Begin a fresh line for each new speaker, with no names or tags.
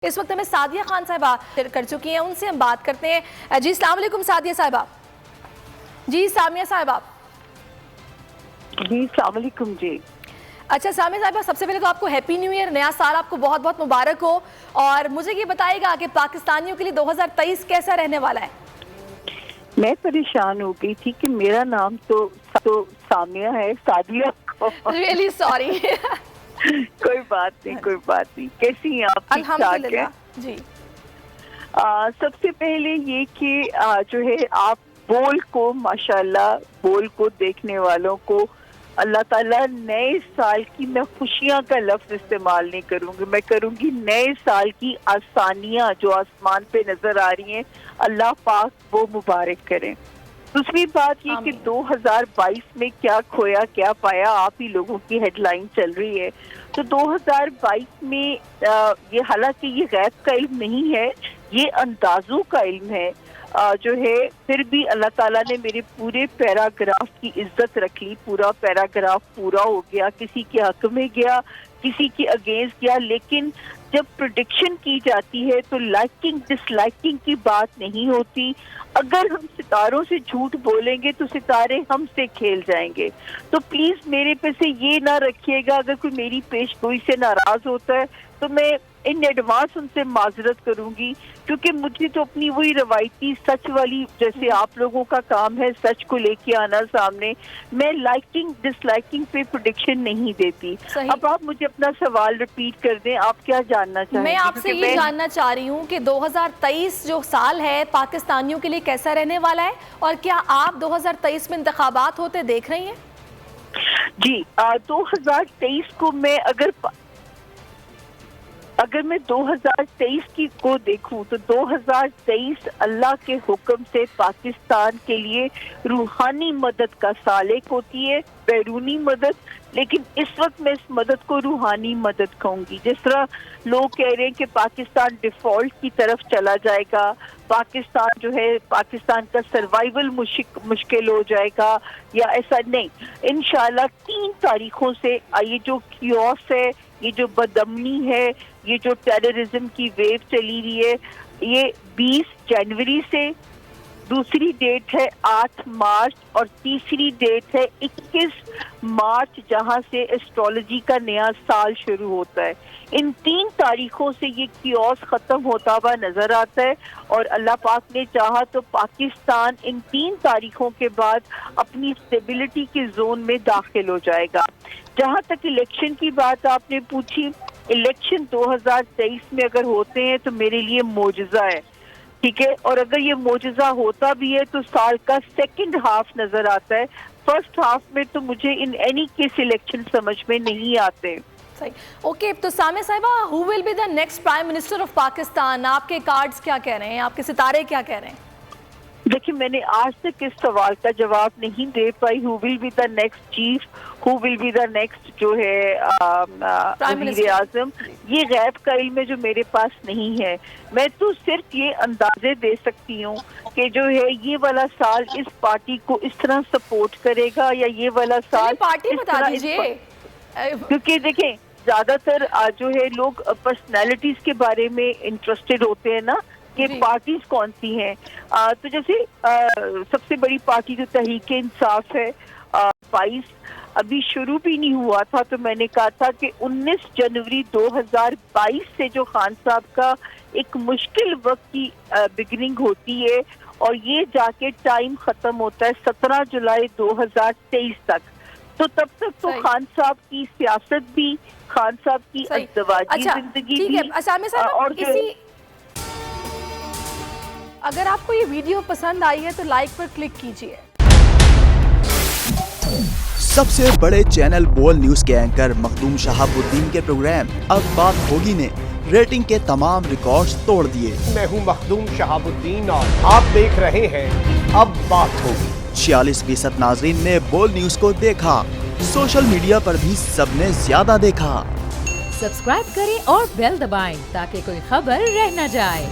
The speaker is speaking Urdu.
اس وقت ہمیں سعدیہ خان صاحبہ کر چکی ہیں، ان سے ہم بات کرتے ہیں۔ جی السلام علیکم سعدیہ صاحبہ۔ جی سامیہ صاحبہ۔
جی السلام علیکم۔ جی
اچھا سامیہ صاحبہ، سب سے پہلے تو آپ کو ہیپی نیو ایئر، نیا سال آپ کو بہت بہت مبارک ہو، اور مجھے یہ بتائے گا کہ پاکستانیوں کے لیے 2023 کیسا رہنے والا ہے؟
میں پریشان ہو گئی تھی کہ میرا نام تو سامیہ ہے، سعدیہ
ریئلی سوری۔
کوئی بات نہیں، کیسی ہیں آپ؟ ٹھیک ٹھاک ہے؟
الحمدللہ جی۔
سب سے پہلے یہ کہ جو ہے آپ بول کو دیکھنے والوں کو اللہ تعالیٰ نئے سال کی، میں خوشیاں کا لفظ استعمال نہیں کروں گی، میں کروں گی نئے سال کی آسانیاں جو آسمان پہ نظر آ رہی ہیں، اللہ پاک وہ مبارک کریں۔ دوسری بات یہ کہ 2022 میں کیا کھویا کیا پایا، آپ ہی لوگوں کی ہیڈ لائن چل رہی ہے، تو 2022 میں یہ حالانکہ یہ غیب کا علم نہیں ہے، یہ اندازوں کا علم ہے، جو ہے پھر بھی اللہ تعالیٰ نے میرے پورے پیراگراف کی عزت رکھ لی، پورا پیراگراف پورا ہو گیا، کسی کے حق میں گیا، کسی کے اگینسٹ گیا، لیکن جب پریڈکشن کی جاتی ہے تو لائکنگ ڈس لائکنگ کی بات نہیں ہوتی۔ اگر ہم ستاروں سے جھوٹ بولیں گے تو ستارے ہم سے کھیل جائیں گے، تو پلیز میرے پہ سے یہ نہ رکھیے گا، اگر کوئی میری پیش گوئی سے ناراض ہوتا ہے تو میں ان ایڈوانس ان سے معذرت کروں گی، کیونکہ مجھے تو اپنی وہی روایتی سچ والی، جیسے آپ لوگوں کا کام ہے سچ کو لے کے آنا سامنے، میں لائکنگ ڈس لائکنگ پہ پریڈکشن نہیں دیتی۔ اب آپ مجھے اپنا سوال ریپیٹ کر دیں، آپ کیا جاننا چاہیں گے؟
میں آپ سے یہ جاننا چاہ رہی ہوں کہ 2023 جو سال ہے پاکستانیوں کے لیے کیسا رہنے والا ہے، اور کیا آپ 2023 میں انتخابات ہوتے دیکھ رہی ہیں؟
جی 2023 کو میں اگر میں 2023 کی کو دیکھوں تو 2023 اللہ کے حکم سے پاکستان کے لیے روحانی مدد کا سال ایک ہوتی ہے، بیرونی مدد، لیکن اس وقت میں اس مدد کو روحانی مدد کہوں گی۔ جس طرح لوگ کہہ رہے ہیں کہ پاکستان ڈیفالٹ کی طرف چلا جائے گا، پاکستان کا سروائیول مشکل ہو جائے گا، یا ایسا نہیں، انشاءاللہ 3 تاریخوں سے یہ جو کیوس ہے، یہ جو بدامنی ہے، یہ جو ٹیررزم کی ویو چلی رہی ہے، یہ 20 جنوری سے، دوسری ڈیٹ ہے 8 مارچ، اور تیسری ڈیٹ ہے 21 مارچ، جہاں سے ایسٹرولوجی کا نیا سال شروع ہوتا ہے۔ ان 3 تاریخوں سے یہ کیوس ختم ہوتا ہوا نظر آتا ہے، اور اللہ پاک نے چاہا تو پاکستان ان 3 تاریخوں کے بعد اپنی اسٹیبلٹی کے زون میں داخل ہو جائے گا۔ جہاں تک الیکشن کی بات آپ نے پوچھی، الیکشن 2023 میں اگر ہوتے ہیں تو میرے لیے معجزہ ہے، ٹھیک ہے، اور اگر یہ معجزہ ہوتا بھی ہے تو سال کا سیکنڈ ہاف نظر آتا ہے، فرسٹ ہاف میں تو مجھے ان اینی کیس الیکشن سمجھ میں نہیں آتے۔
اوکے، تو سامیہ صاحبہ، who will be the next Prime Minister of Pakistan؟ آپ کے کارڈز کیا کہہ رہے ہیں، آپ کے ستارے کیا کہہ رہے ہیں؟
دیکھیں، میں نے آج تک اس سوال کا جواب نہیں دے پائی، who will be the next chief، who will be the next جو ہے وزیر اعظم، یہ غیب کا علم ہے جو میرے پاس نہیں ہے۔ میں تو صرف یہ اندازے دے سکتی ہوں کہ جو ہے یہ والا سال اس پارٹی کو اس طرح سپورٹ کرے گا، یا یہ والا سال
پارٹی بتا دیجئے،
کیونکہ دیکھیں زیادہ تر جو ہے لوگ پرسنالٹیز کے بارے میں انٹرسٹڈ ہوتے ہیں نا، کہ پارٹیز کون سی ہیں، تو جیسے سب سے بڑی پارٹی جو تحریک انصاف ہے، 22 ابھی شروع بھی نہیں ہوا تھا، تو میں نے کہا تھا کہ 19 جنوری 2022 سے جو خان صاحب کا ایک مشکل وقت کی بگننگ ہوتی ہے، اور یہ جا کے ٹائم ختم ہوتا ہے 17 جولائی 2023 تک، تو تب تک تو خان صاحب کی سیاست بھی، خان صاحب کی ازدواجی زندگی بھی، اور
اگر آپ کو یہ ویڈیو پسند آئی ہے تو لائک پر کلک کیجئے۔
سب سے بڑے چینل بول نیوز کے اینکر مخدوم شہاب الدین کے پروگرام اب بات ہوگی نے ریٹنگ کے تمام ریکارڈز توڑ دیے۔
میں ہوں مخدوم شہاب الدین اور آپ دیکھ رہے ہیں اب بات ہوگی۔
46% ناظرین نے بول نیوز کو دیکھا، سوشل میڈیا پر بھی سب نے زیادہ دیکھا۔
سبسکرائب کریں اور بیل دبائیں تاکہ کوئی خبر رہ نہ جائے۔